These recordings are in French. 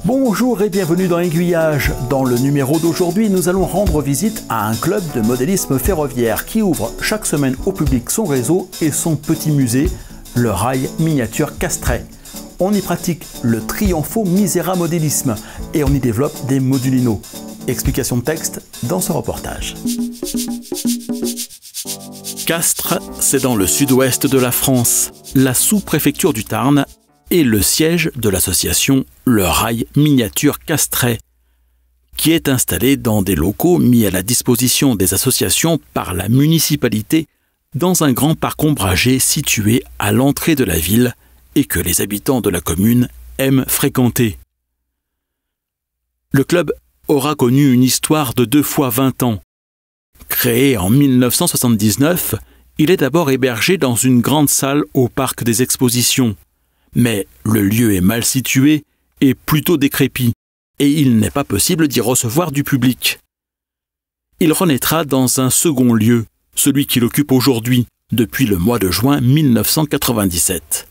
Bonjour et bienvenue dans Aiguillage. Dans le numéro d'aujourd'hui, nous allons rendre visite à un club de modélisme ferroviaire qui ouvre chaque semaine au public son réseau et son petit musée, le Rail Miniature Castrais. On y pratique le Triomfo Misera modélisme et on y développe des modulino. Explication de texte dans ce reportage. Castres, c'est dans le sud-ouest de la France, la sous-préfecture du Tarn et le siège de l'association Le Rail Miniature Castrais, qui est installée dans des locaux mis à la disposition des associations par la municipalité dans un grand parc ombragé situé à l'entrée de la ville et que les habitants de la commune aiment fréquenter. Le club aura connu une histoire de 2 fois 20 ans. Créé en 1979, il est d'abord hébergé dans une grande salle au parc des expositions. Mais le lieu est mal situé et plutôt décrépit, et il n'est pas possible d'y recevoir du public. Il renaîtra dans un second lieu, celui qu'il occupe aujourd'hui, depuis le mois de juin 1997.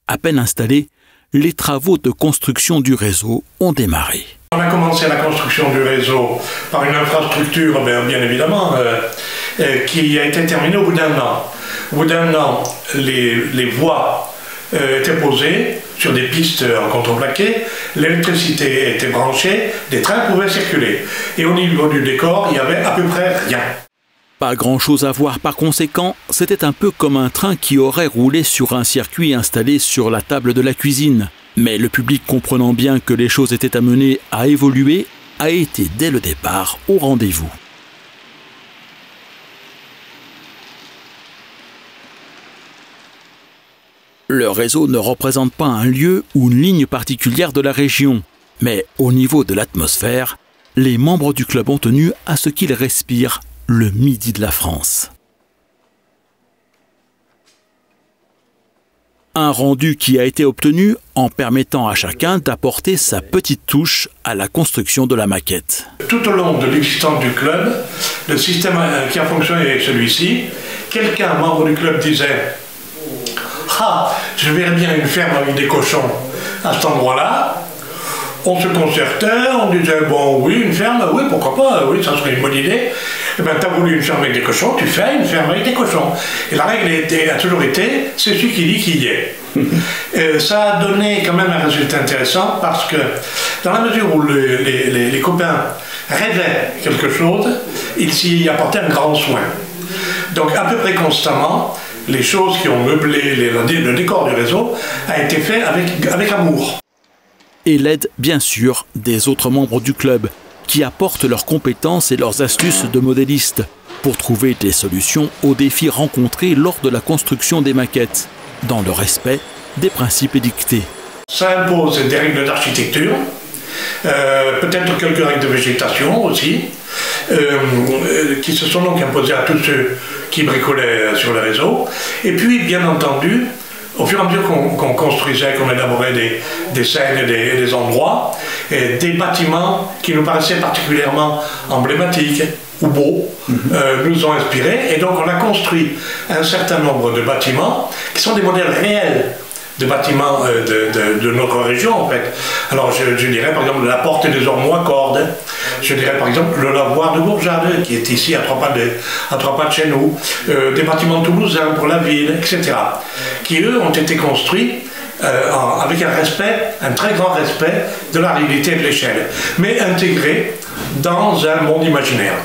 À peine installés, les travaux de construction du réseau ont démarré. On a commencé la construction du réseau par une infrastructure, bien évidemment, qui a été terminée au bout d'un an. Au bout d'un an, les voies étaient posées sur des pistes en contreplaqué, l'électricité était branchée, des trains pouvaient circuler. Et au niveau du décor, il n'y avait à peu près rien. Pas grand-chose à voir par conséquent, c'était un peu comme un train qui aurait roulé sur un circuit installé sur la table de la cuisine. Mais le public, comprenant bien que les choses étaient amenées à évoluer, a été dès le départ au rendez-vous. Le réseau ne représente pas un lieu ou une ligne particulière de la région, mais au niveau de l'atmosphère, les membres du club ont tenu à ce qu'il respire le midi de la France. Un rendu qui a été obtenu en permettant à chacun d'apporter sa petite touche à la construction de la maquette. Tout au long de l'existence du club, le système qui a fonctionné est celui-ci. Quelqu'un, membre du club, disait « Ah, je verrais bien une ferme avec des cochons à cet endroit-là ». On se concertait, on disait « Bon, oui, une ferme, oui, pourquoi pas, oui, ça serait une bonne idée ». Eh bien, t'as voulu une ferme avec des cochons, tu fais une ferme avec des cochons. Et la règle a toujours été, c'est celui qui dit qu'il y est. Ça a donné quand même un résultat intéressant parce que dans la mesure où les copains rêvaient quelque chose, ils s'y apportaient un grand soin. Donc à peu près constamment, les choses qui ont meublé le décor du réseau a été fait avec amour. Et l'aide, bien sûr, des autres membres du club, qui apportent leurs compétences et leurs astuces de modélistes pour trouver des solutions aux défis rencontrés lors de la construction des maquettes, dans le respect des principes édictés. Ça impose des règles d'architecture, peut-être quelques règles de végétation aussi, qui se sont donc imposées à tous ceux qui bricolaient sur le réseau. Et puis, bien entendu, au fur et à mesure qu'on construisait, qu'on élaborait des scènes et des endroits, et des bâtiments qui nous paraissaient particulièrement emblématiques ou beaux, nous ont inspirés. Et donc on a construit un certain nombre de bâtiments qui sont des modèles réels de bâtiments de notre région en fait. Alors je dirais par exemple la porte des Ormeaux à cordes, je dirais par exemple le lavoir de Bourjade qui est ici à 3 pas de chez nous, des bâtiments toulousains pour la ville, etc. qui eux ont été construits avec un très grand respect de la réalité et de l'échelle, mais intégrés dans un monde imaginaire.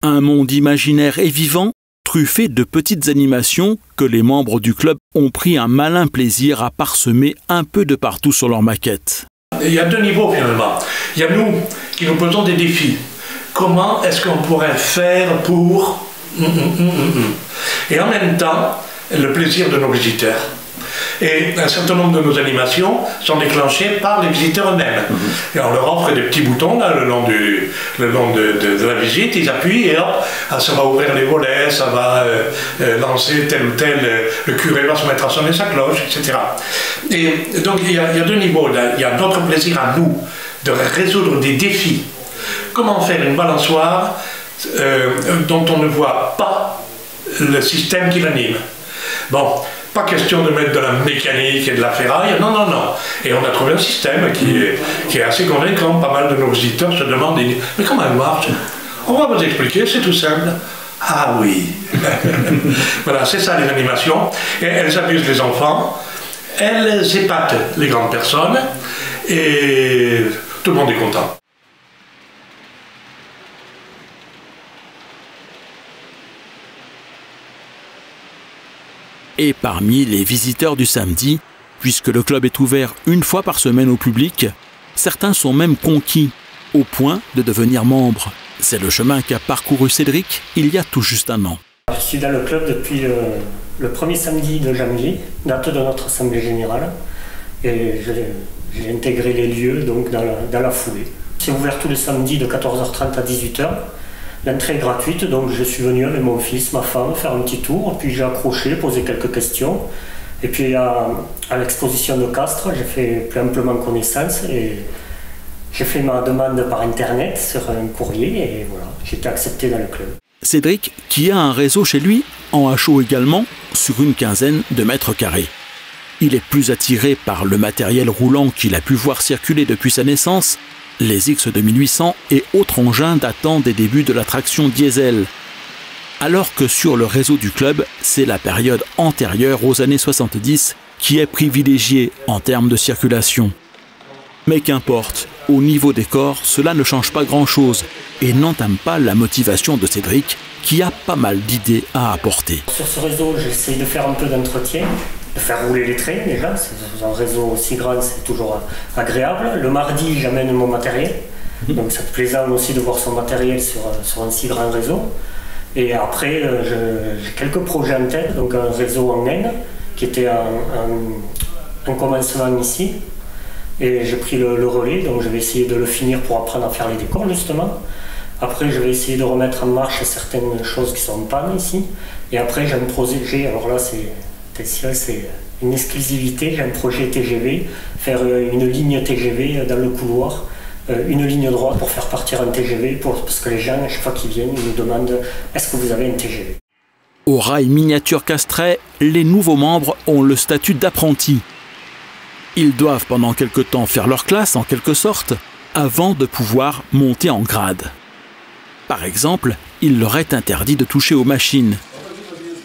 Un monde imaginaire et vivant, truffé de petites animations que les membres du club ont pris un malin plaisir à parsemer un peu de partout sur leur maquette. Il y a 2 niveaux finalement. Il y a nous qui nous posons des défis. Comment est-ce qu'on pourrait faire pour... Et en même temps, le plaisir de nos visiteurs. Et un certain nombre de nos animations sont déclenchées par les visiteurs eux-mêmes. Et on leur offre des petits boutons là, le long de la visite, ils appuient et hop, ça va ouvrir les volets, ça va lancer tel ou tel, le curé va se mettre à sonner sa cloche, etc. Et donc il y a 2 niveaux, il y a notre plaisir à nous de résoudre des défis. Comment faire une balançoire dont on ne voit pas le système qui l'anime. Bon, Pas question de mettre de la mécanique et de la ferraille, non, non, non. Et on a trouvé un système qui est assez convaincant. Pas mal de nos visiteurs se demandent, mais comment elle marche? On va vous expliquer, c'est tout simple. Ah oui. Voilà, c'est ça les animations. Et elles amusent les enfants, elles épatent les grandes personnes, et tout le monde est content. Et parmi les visiteurs du samedi, puisque le club est ouvert une fois par semaine au public, certains sont même conquis, au point de devenir membres. C'est le chemin qu'a parcouru Cédric il y a tout juste un an. Je suis dans le club depuis le premier samedi de janvier, date de notre assemblée générale, et j'ai intégré les lieux donc dans la foulée. C'est ouvert tous les samedis de 14h30 à 18h. L'entrée est gratuite, donc je suis venu avec mon fils, ma femme, faire un petit tour, puis j'ai accroché, posé quelques questions. Et puis à l'exposition de Castres, j'ai fait plus amplement connaissance et j'ai fait ma demande par internet sur un courrier et voilà, j'ai été accepté dans le club. Cédric, qui a un réseau chez lui, en HO également, sur une quinzaine de mètres carrés. Il est plus attiré par le matériel roulant qu'il a pu voir circuler depuis sa naissance, les X2800 et autres engins datant des débuts de la traction diesel. Alors que sur le réseau du club, c'est la période antérieure aux années 70 qui est privilégiée en termes de circulation. Mais qu'importe, au niveau des corps, cela ne change pas grand-chose et n'entame pas la motivation de Cédric, qui a pas mal d'idées à apporter. Sur ce réseau, j'essaie de faire un peu d'entretien, de faire rouler les trains déjà. C'est un réseau aussi grand, c'est toujours agréable. Le mardi, j'amène mon matériel, donc c'est plaisant aussi de voir son matériel sur un si grand réseau. Et après, j'ai quelques projets en tête, donc un réseau en Inde, qui était un commencement ici. Et j'ai pris le relais, donc je vais essayer de le finir pour apprendre à faire les décors justement. Après, je vais essayer de remettre en marche certaines choses qui sont en panne ici. Et après, j'ai un projet, alors là c'est une exclusivité, j'ai un projet TGV, faire une ligne TGV dans le couloir, une ligne droite pour faire partir un TGV, parce que les gens, à chaque fois qu'ils viennent, ils nous demandent « Est-ce que vous avez un TGV ?» Au rail miniature Castrais, les nouveaux membres ont le statut d'apprenti. Ils doivent pendant quelque temps faire leur classe, en quelque sorte, avant de pouvoir monter en grade. Par exemple, il leur est interdit de toucher aux machines.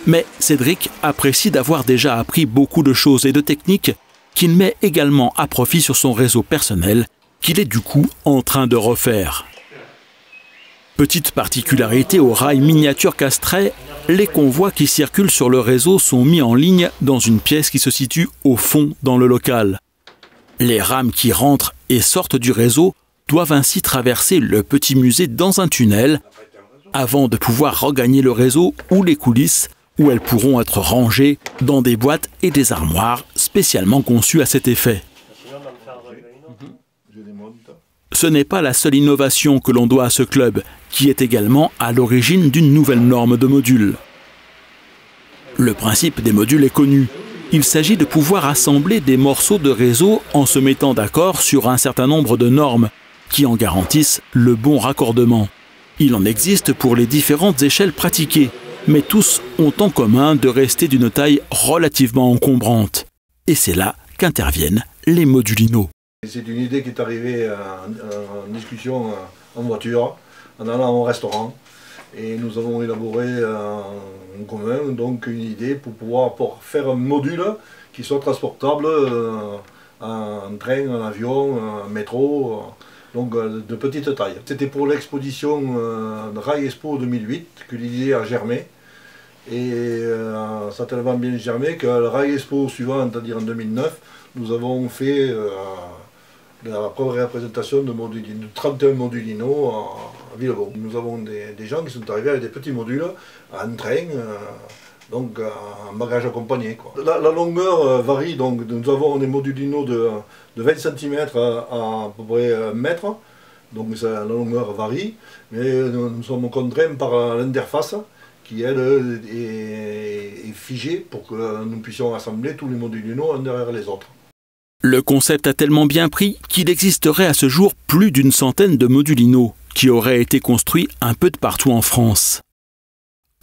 Mais Cédric apprécie d'avoir déjà appris beaucoup de choses et de techniques qu'il met également à profit sur son réseau personnel, qu'il est du coup en train de refaire. Petite particularité au rail miniature Castrais, les convois qui circulent sur le réseau sont mis en ligne dans une pièce qui se situe au fond dans le local. Les rames qui rentrent et sortent du réseau doivent ainsi traverser le petit musée dans un tunnel avant de pouvoir regagner le réseau ou les coulisses où elles pourront être rangées dans des boîtes et des armoires spécialement conçues à cet effet. Ce n'est pas la seule innovation que l'on doit à ce club, qui est également à l'origine d'une nouvelle norme de modules. Le principe des modules est connu. Il s'agit de pouvoir assembler des morceaux de réseau en se mettant d'accord sur un certain nombre de normes qui en garantissent le bon raccordement. Il en existe pour les différentes échelles pratiquées, mais tous ont en commun de rester d'une taille relativement encombrante. Et c'est là qu'interviennent les modulinos. C'est une idée qui est arrivée en discussion en voiture, en allant au restaurant. Et nous avons élaboré en commun donc une idée pour pouvoir faire un module qui soit transportable en train, en avion, en métro, donc de petite taille. C'était pour l'exposition Rail Expo 2008 que l'idée a germé. Et ça a tellement bien germé que le Rail Expo suivant, c'est-à-dire en 2009, nous avons fait la première représentation de 31 modulinos à Villebon. Nous avons des gens qui sont arrivés avec des petits modules en train, donc en bagage accompagné, quoi. La longueur varie, donc nous avons des modulinos de 20 cm à peu près 1 mètre, donc la longueur varie, mais nous sommes contraints par l'interface qui elle est figée pour que nous puissions assembler tous les modulinos un derrière les autres. Le concept a tellement bien pris qu'il existerait à ce jour plus d'une centaine de modulinos qui auraient été construits un peu de partout en France.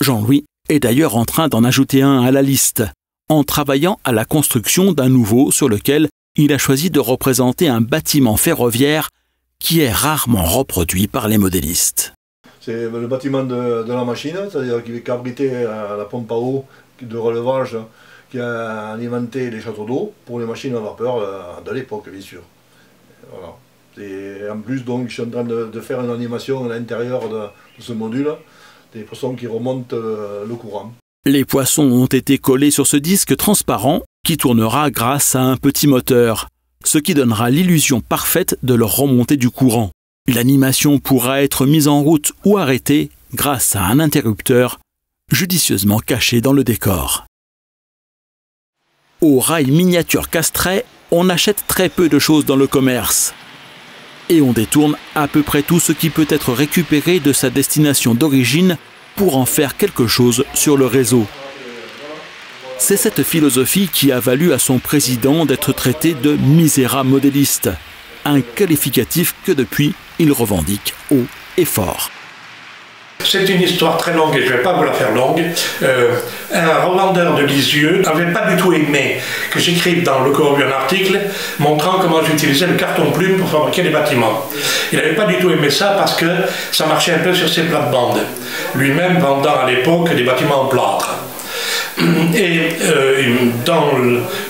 Jean-Louis est d'ailleurs en train d'en ajouter un à la liste, en travaillant à la construction d'un nouveau sur lequel il a choisi de représenter un bâtiment ferroviaire qui est rarement reproduit par les modélistes. C'est le bâtiment de la machine, c'est-à-dire qu'il est abrité à la pompe à eau de relevage qui a alimenté les châteaux d'eau pour les machines à vapeur de l'époque, bien sûr. Voilà. Et en plus, donc, je suis en train de faire une animation à l'intérieur de ce module, des poissons qui remontent le courant. Les poissons ont été collés sur ce disque transparent qui tournera grâce à un petit moteur, ce qui donnera l'illusion parfaite de leur remontée du courant. L'animation pourra être mise en route ou arrêtée grâce à un interrupteur judicieusement caché dans le décor. Au rail miniature Castrais, on achète très peu de choses dans le commerce. Et on détourne à peu près tout ce qui peut être récupéré de sa destination d'origine pour en faire quelque chose sur le réseau. C'est cette philosophie qui a valu à son président d'être traité de miséra modéliste, un qualificatif que depuis il revendique haut et fort. C'est une histoire très longue et je ne vais pas vous la faire longue. Un revendeur de Lisieux n'avait pas du tout aimé que j'écrive dans Le Corbu un article montrant comment j'utilisais le carton-plume pour fabriquer des bâtiments. Il n'avait pas du tout aimé ça parce que ça marchait un peu sur ses plates-bandes. Lui-même vendant à l'époque des bâtiments en plâtre. Et dans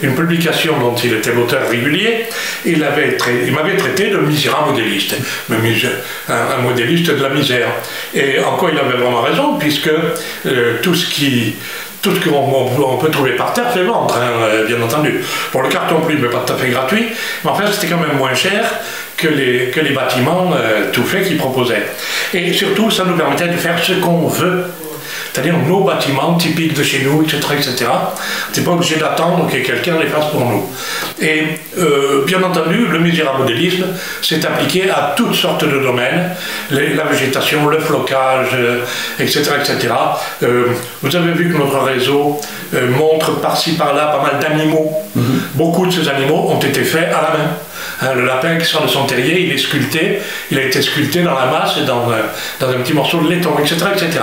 une publication dont il était l'auteur régulier, il m'avait traité de misérable modéliste, un modéliste de la misère. Et en quoi il avait vraiment raison, puisque tout ce qu'on peut trouver par terre fait vendre, hein, bien entendu. Pour le carton-plume, mais pas tout à fait gratuit, mais en fait c'était quand même moins cher que les bâtiments tout faits qu'il proposait. Et surtout, ça nous permettait de faire ce qu'on veut. C'est-à-dire nos bâtiments typiques de chez nous, etc. etc. On n'est pas obligé d'attendre que quelqu'un les fasse pour nous. Et bien entendu, le misérable modélisme s'est appliqué à toutes sortes de domaines, la végétation, le flocage, etc. etc. Vous avez vu que notre réseau montre par-ci par-là pas mal d'animaux. Beaucoup de ces animaux ont été faits à la main. Hein, le lapin qui sort de son terrier, il est sculpté, il a été sculpté dans la masse et dans un petit morceau de laiton, etc. etc.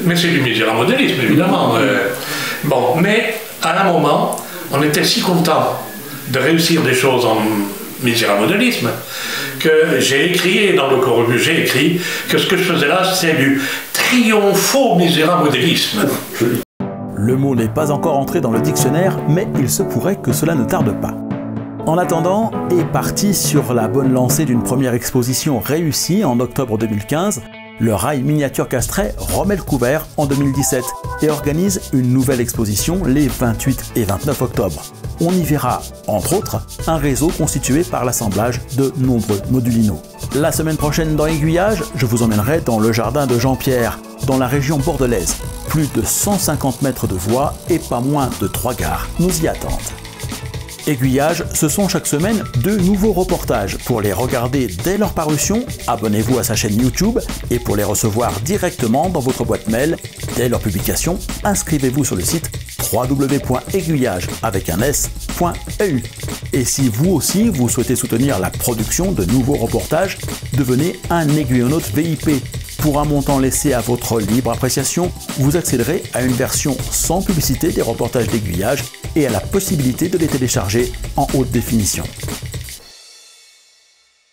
Mais c'est du misérable modélisme, évidemment. Bon, mais à un moment, on était si content de réussir des choses en misérable modélisme que j'ai écrit, et dans Le Corbu, j'ai écrit que ce que je faisais là, c'est du triomphaux misérable modélisme. Le mot n'est pas encore entré dans le dictionnaire, mais il se pourrait que cela ne tarde pas. En attendant, est parti sur la bonne lancée d'une première exposition réussie en octobre 2015, le rail miniature Castrais remet le couvert en 2017 et organise une nouvelle exposition les 28 et 29 octobre. On y verra, entre autres, un réseau constitué par l'assemblage de nombreux modulinos. La semaine prochaine dans Aiguillage, je vous emmènerai dans le jardin de Jean-Pierre, dans la région bordelaise. Plus de 150 mètres de voies et pas moins de 3 gares nous y attendent. Aiguillage, ce sont chaque semaine 2 nouveaux reportages. Pour les regarder dès leur parution, abonnez-vous à sa chaîne YouTube et pour les recevoir directement dans votre boîte mail dès leur publication, inscrivez-vous sur le site www.aiguillage.eu. Et si vous aussi vous souhaitez soutenir la production de nouveaux reportages, devenez un aiguillonaute VIP. Pour un montant laissé à votre libre appréciation, vous accéderez à une version sans publicité des reportages d'Aiguillage et à la possibilité de les télécharger en haute définition.